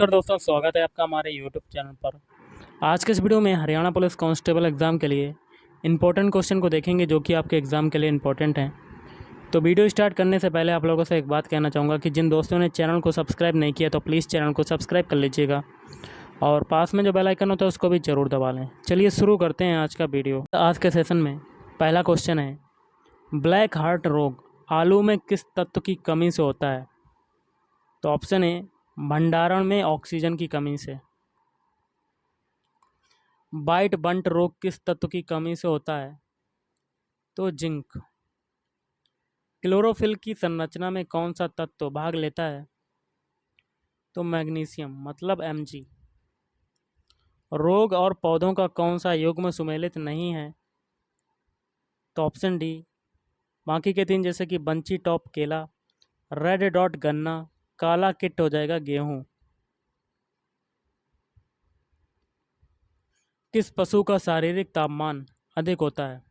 नमस्कार दोस्तों, स्वागत है आपका हमारे यूट्यूब चैनल पर। आज के इस वीडियो में हरियाणा पुलिस कांस्टेबल एग्ज़ाम के लिए इंपॉर्टेंट क्वेश्चन को देखेंगे जो कि आपके एग्ज़ाम के लिए इंपॉर्टेंट हैं। तो वीडियो स्टार्ट करने से पहले आप लोगों से एक बात कहना चाहूँगा कि जिन दोस्तों ने चैनल को सब्सक्राइब नहीं किया तो प्लीज़ चैनल को सब्सक्राइब कर लीजिएगा और पास में जो बेल आइकन होता है उसको भी ज़रूर दबा लें। चलिए शुरू करते हैं आज का वीडियो। आज के सेशन में पहला क्वेश्चन है, ब्लैक हार्ट रोग आलू में किस तत्व की कमी से होता है? तो ऑप्शन ए, भंडारण में ऑक्सीजन की कमी से। वाइट बंट रोग किस तत्व की कमी से होता है? तो जिंक। क्लोरोफिल की संरचना में कौन सा तत्व भाग लेता है? तो मैग्नीशियम मतलब Mg। रोग और पौधों का कौन सा युग्म सुमेलित नहीं है? तो ऑप्शन डी, बाकी के तीन जैसे कि बंची टॉप केला, रेड डॉट गन्ना, काला किट हो जाएगा गेहूं। किस पशु का शारीरिक तापमान अधिक होता है?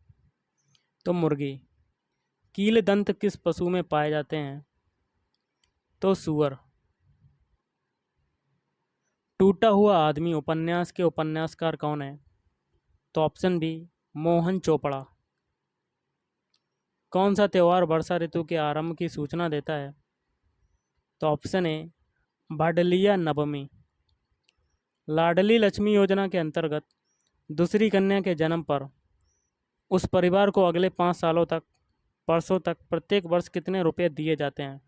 तो मुर्गी। कील दंत किस पशु में पाए जाते हैं? तो सूअर। टूटा हुआ आदमी उपन्यास के उपन्यासकार कौन है? तो ऑप्शन बी, मोहन चोपड़ा। कौन सा त्यौहार वर्षा ऋतु के आरंभ की सूचना देता है? तो ऑप्शन ए, भाडलिया नवमी। लाडली लक्ष्मी योजना के अंतर्गत दूसरी कन्या के जन्म पर उस परिवार को अगले 5 सालों तक वर्षों तक प्रत्येक वर्ष कितने रुपए दिए जाते हैं?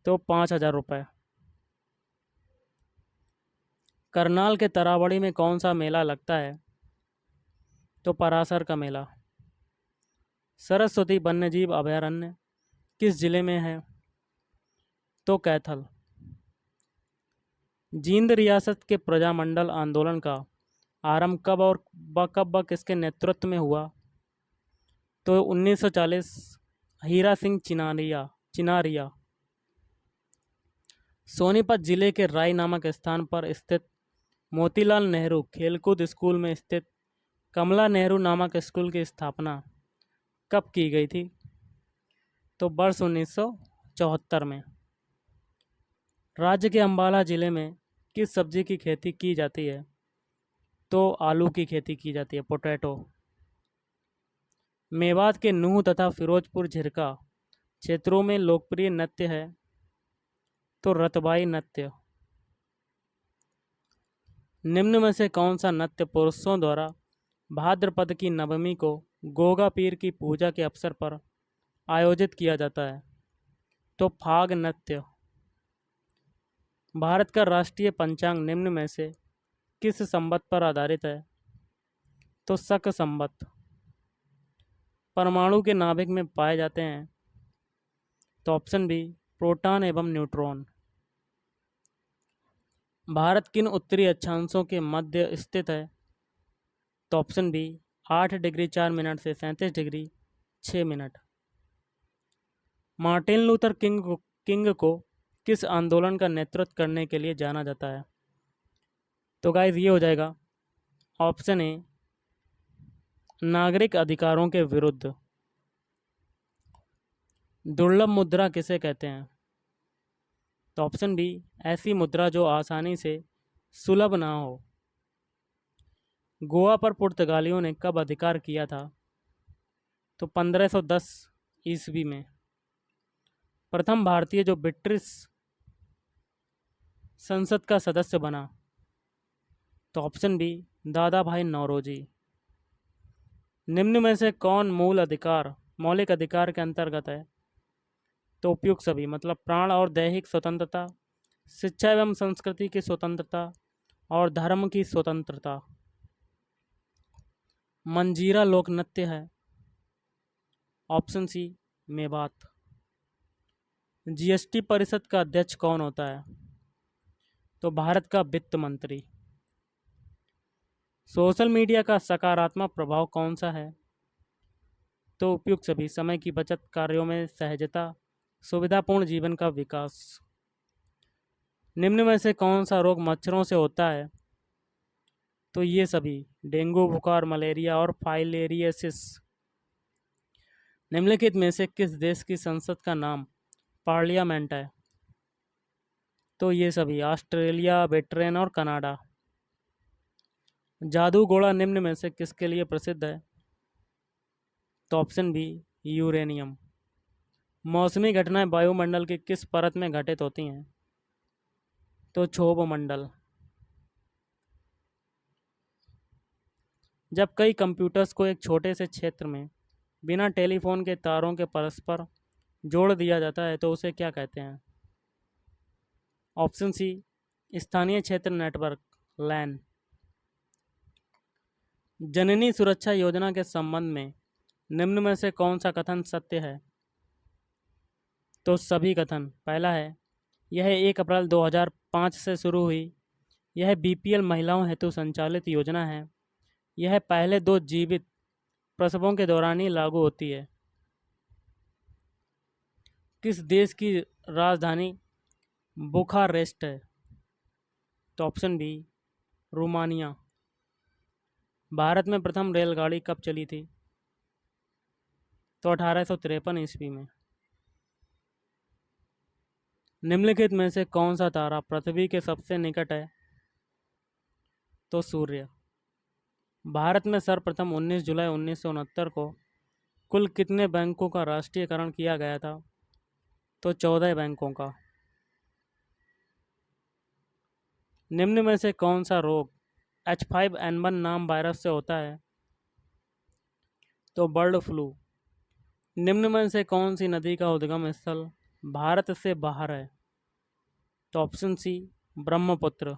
तो 5,000 रुपये। करनाल के तरावड़ी में कौन सा मेला लगता है? तो परासर का मेला। सरस्वती वन्यजीव अभयारण्य किस जिले में है? तो कैथल। जींद रियासत के प्रजामंडल आंदोलन का आरंभ कब और कब किसके नेतृत्व में हुआ? तो 1940 हीरा सिंह चिनारिया। सोनीपत जिले के राय नामक स्थान पर स्थित मोतीलाल नेहरू खेलकूद स्कूल में स्थित कमला नेहरू नामक स्कूल की स्थापना कब की गई थी? तो वर्ष 1974 में। राज्य के अंबाला जिले में किस सब्जी की खेती की जाती है? तो आलू की खेती की जाती है, पोटैटो। मेवात के नूह तथा फिरोजपुर झिरका क्षेत्रों में लोकप्रिय नृत्य है? तो रतबाई नृत्य। निम्न में से कौन सा नृत्य पुरुषों द्वारा भाद्रपद की नवमी को गोगा पीर की पूजा के अवसर पर आयोजित किया जाता है? तो फाग नृत्य। भारत का राष्ट्रीय पंचांग निम्न में से किस संवत पर आधारित है? तो शक संवत। परमाणु के नाभिक में पाए जाते हैं? तो ऑप्शन बी, प्रोटॉन एवं न्यूट्रॉन। भारत किन उत्तरी अक्षांशों के मध्य स्थित है? तो ऑप्शन बी, 8 डिग्री 4 मिनट से 37 degree 6 minute. Martin Luther king को किस आंदोलन का नेतृत्व करने के लिए जाना जाता है? तो गाइस ये हो जाएगा ऑप्शन ए, नागरिक अधिकारों के विरुद्ध। दुर्लभ मुद्रा किसे कहते हैं? तो ऑप्शन बी, ऐसी मुद्रा जो आसानी से सुलभ ना हो। गोवा पर पुर्तगालियों ने कब अधिकार किया था? तो 1510 ईस्वी में। प्रथम भारतीय जो ब्रिटिश संसद का सदस्य बना? तो ऑप्शन बी, दादा भाई नौरोजी। निम्न में से कौन मौलिक अधिकार के अंतर्गत है? तो उपयुक्त सभी मतलब प्राण और दैहिक स्वतंत्रता, शिक्षा एवं संस्कृति की स्वतंत्रता और धर्म की स्वतंत्रता। मंजीरा लोक नृत्य है? ऑप्शन सी, मेवात। जीएसटी परिषद का अध्यक्ष कौन होता है? तो भारत का वित्त मंत्री। सोशल मीडिया का सकारात्मक प्रभाव कौन सा है? तो उपयुक्त सभी, समय की बचत, कार्यों में सहजता, सुविधापूर्ण जीवन का विकास। निम्न में से कौन सा रोग मच्छरों से होता है? तो ये सभी, डेंगू, बुखार, मलेरिया और फाइलेरियसिस। निम्नलिखित में से किस देश की संसद का नाम पार्लियामेंट है? तो ये सभी ऑस्ट्रेलिया, ब्रिटेन और कनाडा। जादू घोड़ा निम्न में से किसके लिए प्रसिद्ध है? तो ऑप्शन बी यूरेनियम। मौसमी घटनाएं वायुमंडल की किस परत में घटित होती हैं? तो क्षोभ मंडल। जब कई कंप्यूटर्स को एक छोटे से क्षेत्र में बिना टेलीफोन के तारों के परस्पर जोड़ दिया जाता है तो उसे क्या कहते हैं? ऑप्शन सी स्थानीय क्षेत्र नेटवर्क, लैन। जननी सुरक्षा योजना के संबंध में निम्न में से कौन सा कथन सत्य है? तो सभी कथन। पहला है, यह 1 अप्रैल 2005 से शुरू हुई। यह बीपीएल महिलाओं हेतु संचालित योजना है। यह पहले 2 जीवित प्रसवों के दौरान ही लागू होती है। किस देश की राजधानी बुखारेस्ट है? तो ऑप्शन बी रोमानिया। भारत में प्रथम रेलगाड़ी कब चली थी? तो 1853 ईस्वी में। निम्नलिखित में से कौन सा तारा पृथ्वी के सबसे निकट है? तो सूर्य। भारत में सर्वप्रथम 19 जुलाई 1969 को कुल कितने बैंकों का राष्ट्रीयकरण किया गया था? तो 14 बैंकों का। निम्न में से कौन सा रोग H5N1 नाम वायरस से होता है? तो बर्ड फ्लू। निम्न में से कौन सी नदी का उद्गम स्थल भारत से बाहर है? तो ऑप्शन सी ब्रह्मपुत्र।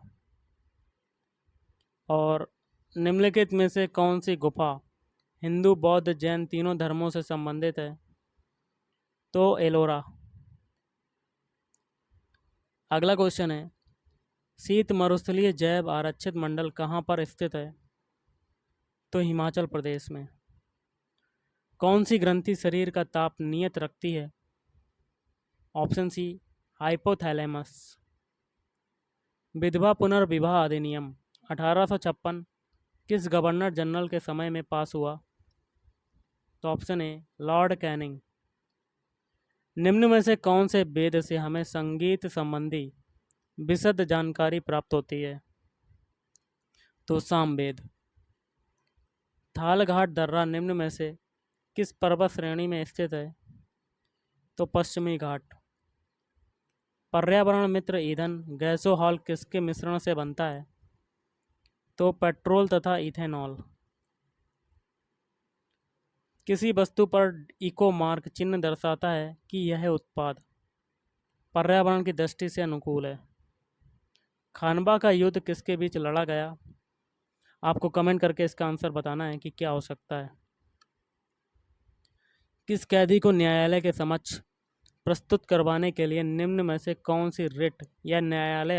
और निम्नलिखित में से कौन सी गुफा हिंदू, बौद्ध, जैन तीनों धर्मों से संबंधित है? तो एलोरा। अगला क्वेश्चन है, शीत मरुस्थलीय जैव आरक्षित मंडल कहाँ पर स्थित है? तो हिमाचल प्रदेश में। कौन सी ग्रंथि शरीर का ताप नियत रखती है? Option C hypothalamus. विधवा पुनर्विवाह अधिनियम 1856 किस गवर्नर जनरल के समय में पास हुआ? तो ऑप्शन ए लॉर्ड कैनिंग। निम्न में से कौन से वेद से हमें संगीत संबंधी विशद जानकारी प्राप्त होती है? तो सामवेद। थालघाट दर्रा निम्न में से किस पर्वत श्रेणी में स्थित है? तो पश्चिमी घाट। पर्यावरण मित्र ईंधन गैसोहॉल किसके मिश्रण से बनता है? तो पेट्रोल तथा इथेनॉल। किसी वस्तु पर इको मार्क चिन्ह दर्शाता है कि यह उत्पाद पर्यावरण की दृष्टि से अनुकूल है। खानवा का युद्ध किसके बीच लड़ा गया? आपको कमेंट करके इसका आंसर बताना है कि क्या हो सकता है। किस कैदी को न्यायालय के समक्ष प्रस्तुत करवाने के लिए निम्न में से कौन सी रिट या न्यायालय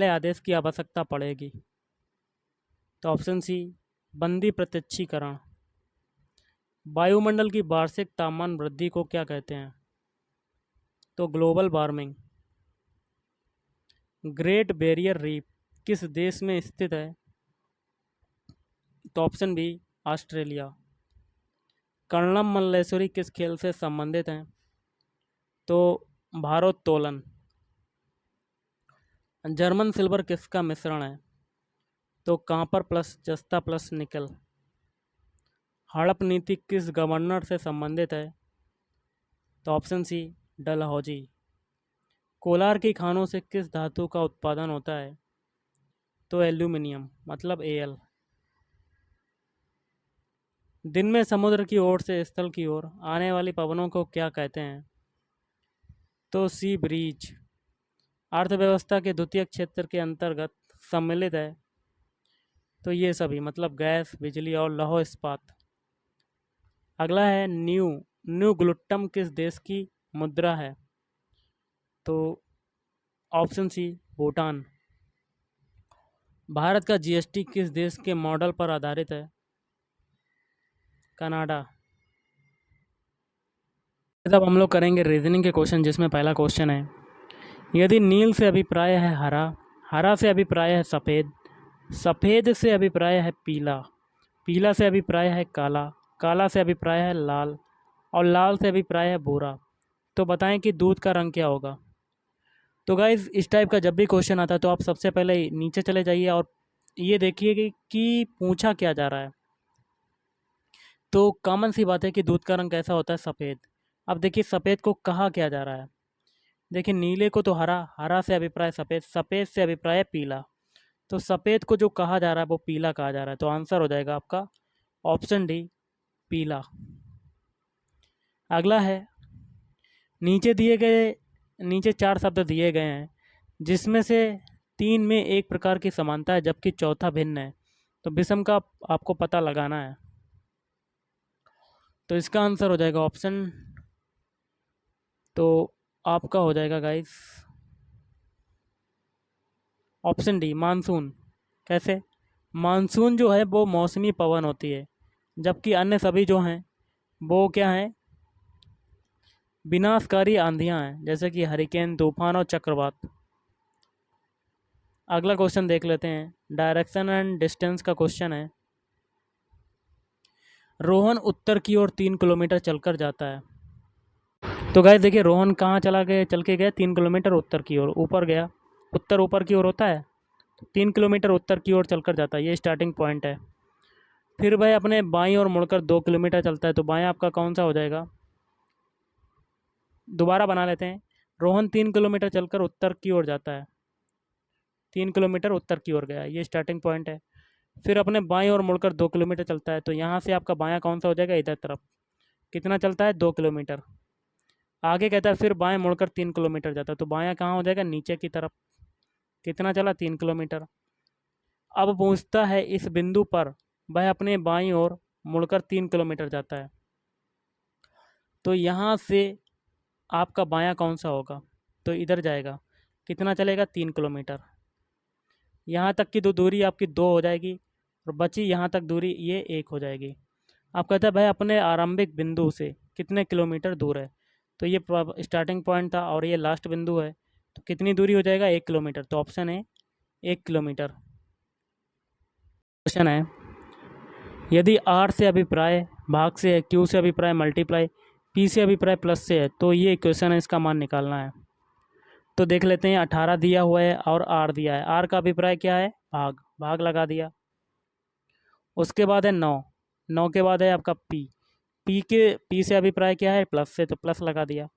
आदेश की आवश्यकता पड़ेगी? तो ऑप्शन सी बंदी प्रत्यक्षीकरण। वायुमंडल की वार्षिक तापमान वृद्धि को क्या कहते हैं? तो global warming. Great Barrier Reef किस देश में स्थित है? तो option B Australia. Karnam Malleswari किस खेल से संबंधित हैं? तो भारोत्तोलन। जर्मन सिल्वर किसका मिश्रण है? तो कांपर प्लस जस्ता प्लस निकल। हड़प नीति किस गवर्नर से संबंधित है? तो ऑप्शन सी डलहौजी। कोलार की खानों से किस धातु का उत्पादन होता है? तो एल्यूमिनियम मतलब एल। दिन में समुद्र की ओर से स्थल की ओर आने वाली पवनों को क्या कहते हैं? तो सी ब्रीज। अर्थव्यवस्था के द्वितीय क्षेत्र के अंतर्गत सम्मिलित है। तो ये सभी मतलब गैस, बिजली और लौह इस्पात। अगला है न्यू ग्लुट्टम किस देश की मुद्रा है? तो ऑप्शन सी भूटान। भारत का जीएसटी किस देश के मॉडल पर आधारित है? कनाडा। अब हम लोग करेंगे रीजनिंग के क्वेश्चन, जिसमें पहला क्वेश्चन है, यदि नील से अभिप्राय है हरा, हरा से अभिप्राय है सफ़ेद, सफ़ेद से अभिप्राय है पीला, पीला से अभिप्राय है काला, काला से अभिप्राय है लाल और लाल से अभिप्राय है भूरा, तो बताएं कि दूध का रंग क्या होगा? तो गाइज़ इस टाइप का जब भी क्वेश्चन आता है तो आप सबसे पहले नीचे चले जाइए और ये देखिए कि पूछा क्या जा रहा है। तो कॉमन सी बात है कि दूध का रंग कैसा होता है? सफ़ेद। अब देखिए सफ़ेद को कहा क्या जा रहा है? देखिए नीले को तो हरा, हरा से अभिप्राय सफ़ेद, सफ़ेद से अभिप्राय पीला। तो सफ़ेद को जो कहा जा रहा है वो पीला कहा जा रहा है। तो आंसर हो जाएगा आपका ऑप्शन डी, पीला। अगला है, नीचे दिए गए नीचे 4 शब्द दिए गए हैं जिसमें से 3 में एक प्रकार की समानता है जबकि चौथा भिन्न है। तो विषम का आपको पता लगाना है। तो इसका आंसर हो जाएगा ऑप्शन, तो आपका हो जाएगा गाइस ऑप्शन डी, मानसून। कैसे? मानसून जो है वो मौसमी पवन होती है, जबकि अन्य सभी जो हैं वो क्या हैं? विनाशकारी आंधियां हैं, जैसे कि हरिकेन, तूफान और चक्रवात। अगला क्वेश्चन देख लेते हैं, डायरेक्शन एंड डिस्टेंस का क्वेश्चन है। रोहन उत्तर की ओर 3 किलोमीटर चलकर जाता है। तो गाइस देखिए रोहन कहाँ चल के गया? 3 किलोमीटर उत्तर की ओर, ऊपर गया। उत्तर ऊपर की ओर होता है, 3 किलोमीटर उत्तर की ओर चलकर जाता है, ये स्टार्टिंग पॉइंट है। फिर वह अपने बाईं ओर मुड़कर 2 किलोमीटर चलता है, तो बायां आपका कौन सा हो जाएगा? दोबारा बना लेते हैं। रोहन 3 किलोमीटर चलकर उत्तर की ओर जाता है, 3 किलोमीटर उत्तर की ओर गया, ये स्टार्टिंग पॉइंट है। फिर अपने बाईं ओर मुड़कर 2 किलोमीटर चलता है, तो यहाँ से आपका बायां कौन सा हो जाएगा? इधर तरफ। कितना चलता है? 2 किलोमीटर। आगे कहता है फिर बाएं मुड़कर 3 किलोमीटर जाता है, तो बायां कहाँ हो जाएगा? नीचे की तरफ। कितना चला? 3 किलोमीटर। अब पूछता है इस बिंदु पर वह अपने बाईं ओर मुड़कर 3 किलोमीटर जाता है, तो यहाँ से आपका बायां कौन सा होगा? तो इधर जाएगा। कितना चलेगा? 3 किलोमीटर। यहाँ तक की तो दूरी आपकी 2 हो जाएगी और बची यहाँ तक दूरी ये 1 हो जाएगी। आप कहते हैं भाई अपने आरंभिक बिंदु से कितने किलोमीटर दूर है? तो ये स्टार्टिंग पॉइंट था और ये लास्ट बिंदु है, तो कितनी दूरी हो जाएगा? 1 किलोमीटर। तो ऑप्शन है 1 किलोमीटर। क्वेश्चन है, यदि आर से अभिप्राय भाग से है, क्यू से अभिप्राय मल्टीप्लाई, पी से अभिप्राय प्लस से है, तो ये इक्वेशन है, इसका मान निकालना है। तो देख लेते हैं, 18 दिया हुआ है और आर दिया है। आर का अभिप्राय क्या है? भाग, भाग लगा दिया। उसके बाद है 9, 9 के बाद है आपका पी, पी से अभिप्राय क्या है? प्लस से, तो प्लस लगा दिया।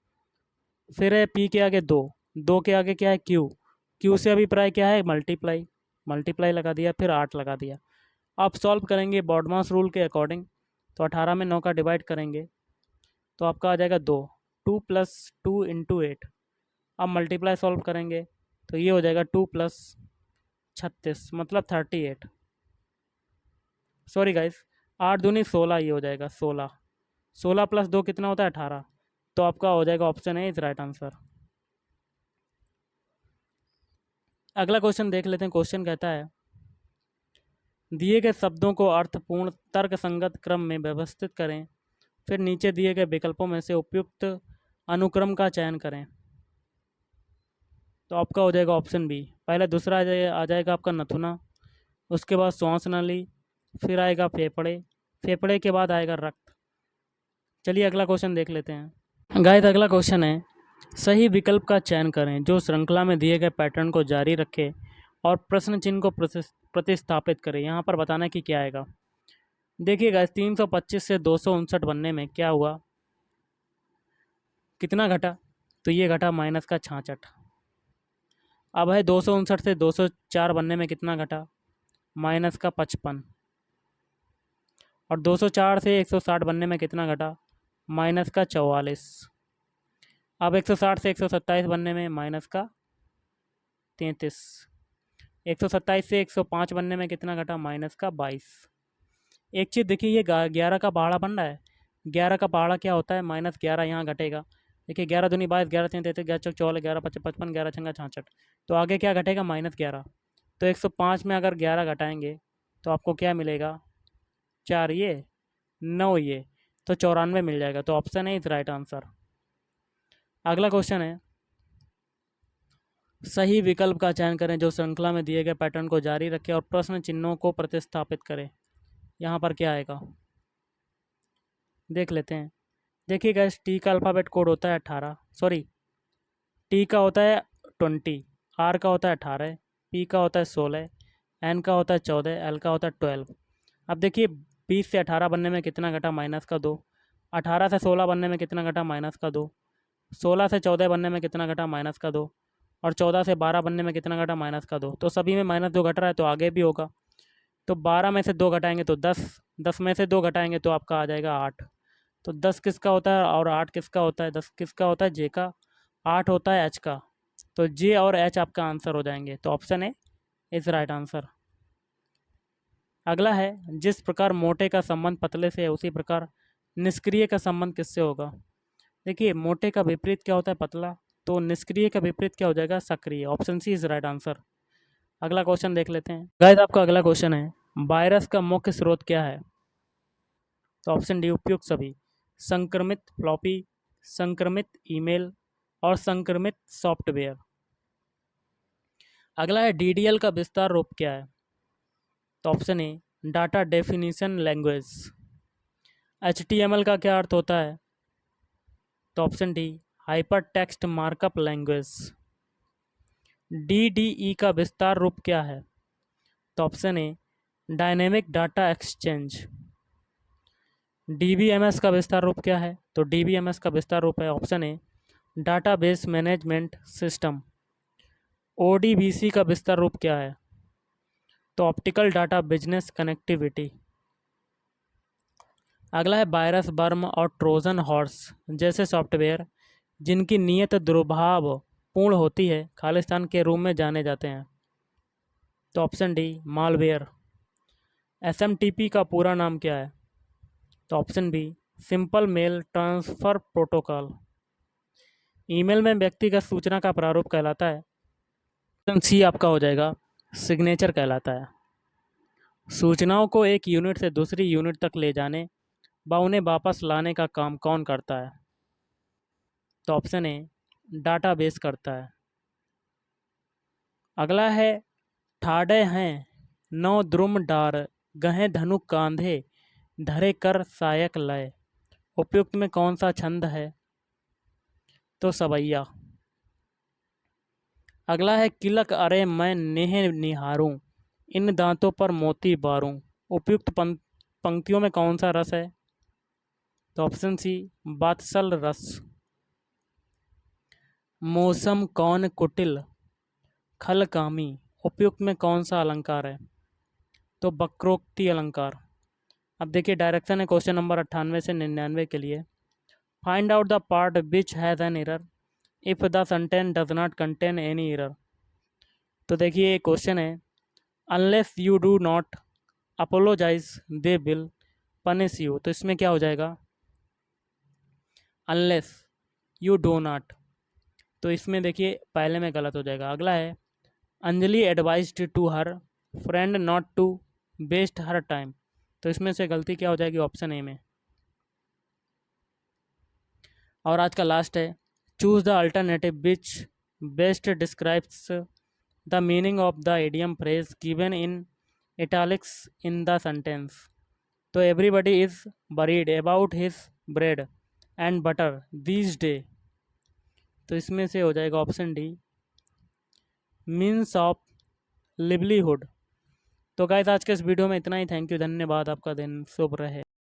फिर है पी के आगे 2, 2 के आगे क्या है? क्यू, क्यू से अभिप्राय क्या है? मल्टीप्लाई, मल्टीप्लाई लगा दिया, फिर 8 लगा दिया। आप सॉल्व करेंगे बॉडमास रूल के अकॉर्डिंग, तो 18 में 9 का डिवाइड करेंगे तो आपका आ जाएगा 2, 2 प्लस 2 इंटू 8। अब मल्टीप्लाई सॉल्व करेंगे तो ये हो जाएगा 2 प्लस 36 मतलब 38। सॉरी गाइस, 8 दूनी 16, ये हो जाएगा 16। 16 प्लस 2 कितना होता है? 18। तो आपका हो जाएगा ऑप्शन है इज राइट आंसर। अगला क्वेश्चन देख लेते हैं। क्वेश्चन कहता है, दिए गए शब्दों को अर्थपूर्ण तर्क संगत क्रम में व्यवस्थित करें, फिर नीचे दिए गए विकल्पों में से उपयुक्त अनुक्रम का चयन करें। तो आपका हो जाएगा ऑप्शन बी। पहले दूसरा आ जाएगा आपका नथुना, उसके बाद श्वास नली, फिर आएगा फेफड़े, फेफड़े के बाद आएगा रक्त। चलिए अगला क्वेश्चन देख लेते हैं। गाइस अगला क्वेश्चन है, सही विकल्प का चयन करें जो श्रृंखला में दिए गए पैटर्न को जारी रखे और प्रश्न चिन्ह को प्रतिस्थापित करें। यहाँ पर बताना कि क्या आएगा। देखिए गाइस 325 से 259 बनने में क्या हुआ? कितना घटा? तो ये घटा -66। अब है 259 से 204 बनने में कितना घटा? -55। और 204 से 160 बनने में कितना घटा? -44। अब 160 से 127 बनने में -33। 127 से 105 बनने में कितना घटा? -22। एक चीज़ देखिए, ये 11 का पहाड़ा बन रहा है। 11 का पहाड़ा क्या होता है? -11 यहाँ घटेगा। देखिए 11 दूनी 22, 11 तीन 33, 11 चौक 44, 11 पच्चीस 55, 11 छंगा 66। तो आगे क्या घटेगा? -11। तो 105 में अगर 11 घटाएंगे तो आपको क्या मिलेगा? 4 ये, 9 ये, तो 94 मिल जाएगा। तो ऑप्शन है इज राइट आंसर। अगला क्वेश्चन है, सही विकल्प का चयन करें जो श्रृंखला में दिए गए पैटर्न को जारी रखे और प्रश्न चिन्हों को प्रतिस्थापित करे। यहाँ पर क्या आएगा देख लेते हैं। देखिए गाइस टी का अल्फ़ाबेट कोड होता है 18, सॉरी टी का होता है 20, आर का होता है 18, पी का होता है 16, एन का होता है 14, एल का होता है 12। अब देखिए 20 से 18 बनने में कितना घटा, माइनस का 2। 18 से 16 बनने में कितना घटा, माइनस का 2। 16 से 14 बनने में कितना घटा, माइनस का 2। और 14 से 12 बनने में कितना घटा, माइनस का 2। तो सभी में माइनस 2 घट रहा है तो आगे भी होगा। तो 12 में से 2 घटाएंगे तो 10, 10 में से 2 घटाएंगे तो आपका आ जाएगा 8। तो 10 किसका होता है और 8 किसका होता है? 10 किसका होता है? जे का। 8 होता है एच का। तो जे और एच आपका आंसर हो जाएंगे। तो option A is right answer. अगला है, जिस प्रकार मोटे का संबंध पतले से है उसी प्रकार निष्क्रिय का संबंध किससे होगा? देखिए मोटे का विपरीत क्या होता है? पतला। तो निष्क्रिय का विपरीत क्या हो जाएगा? सक्रिय। Option C is right answer. अगला क्वेश्चन देख लेते हैं गाइस। आपका अगला क्वेश्चन है, वायरस का मुख्य स्रोत क्या है? तो ऑप्शन डी उपयुक्त सभी, संक्रमित फ्लॉपी, संक्रमित ईमेल और संक्रमित सॉफ्टवेयर। अगला है, डीडीएल का विस्तार रूप क्या है? तो option A data definition language. HTML का क्या अर्थ होता है? तो option D hyper text markup language. DDE का विस्तार रूप क्या है? तो option A dynamic data exchange. DBMS का विस्तार रूप क्या है? तो डीबीएमएस का विस्तार रूप है option A database management system. ODBC का विस्तार रूप क्या है? तो ऑप्टिकल डाटा बिजनेस कनेक्टिविटी। अगला है, वायरस वर्म और ट्रोजन हॉर्स जैसे सॉफ्टवेयर जिनकी नीयत दुर्भाव पूर्ण होती है खालिस्तान के रूप में जाने जाते हैं। तो ऑप्शन डी मालवेयर। एसएमटीपी का पूरा नाम क्या है? तो option B simple mail transfer protocol. Email में व्यक्तिगत सूचना का प्रारूप कहलाता है। ऑप्शन सी आपका हो जाएगा सिग्नेचर कहलाता है। सूचनाओं को एक यूनिट से दूसरी यूनिट तक ले जाने व उन्हें वापस लाने का काम कौन करता है? तो ऑप्शन ए डाटाबेस करता है। अगला है, ठाड़े हैं नौ द्रुम डार गहे धनु कांधे धरे कर सायक लय। उपयुक्त में कौन सा छंद है? तो सवैया। अगला है, किलक अरे मैं नेह निहारूं इन दांतों पर मोती बारूं। उपयुक्त पंक्तियों में कौन सा रस है? तो ऑप्शन सी बात्सल रस। मौसम कौन कुटिल खलकामी। उपयुक्त में कौन सा अलंकार है? तो वक्रोक्ति अलंकार। अब देखिए डायरेक्शन है क्वेश्चन नंबर 98 से 99 के लिए। Find out the part which has an error if the sentence does not contain any error. तो देखिए ये क्वेश्चन है, unless you do not apologise they will punish you. तो इसमें क्या हो जाएगा? Unless you do not. तो इसमें देखिए पहले में गलत हो जाएगा। अगला है, Anjali advised to her friend not to waste her time. तो इसमें से गलती क्या हो जाएगी? ऑप्शन ए में। और आज का लास्ट है, choose the alternative which best describes the meaning of the idiom phrase given in italics in the sentence. तो everybody is worried about his bread and butter these days. तो इसमें से हो जाएगा option D means of livelihood. तो guys आज के इस वीडियो में इतना ही। थैंक यू, धन्यवाद। आपका दिन शुभ रहे।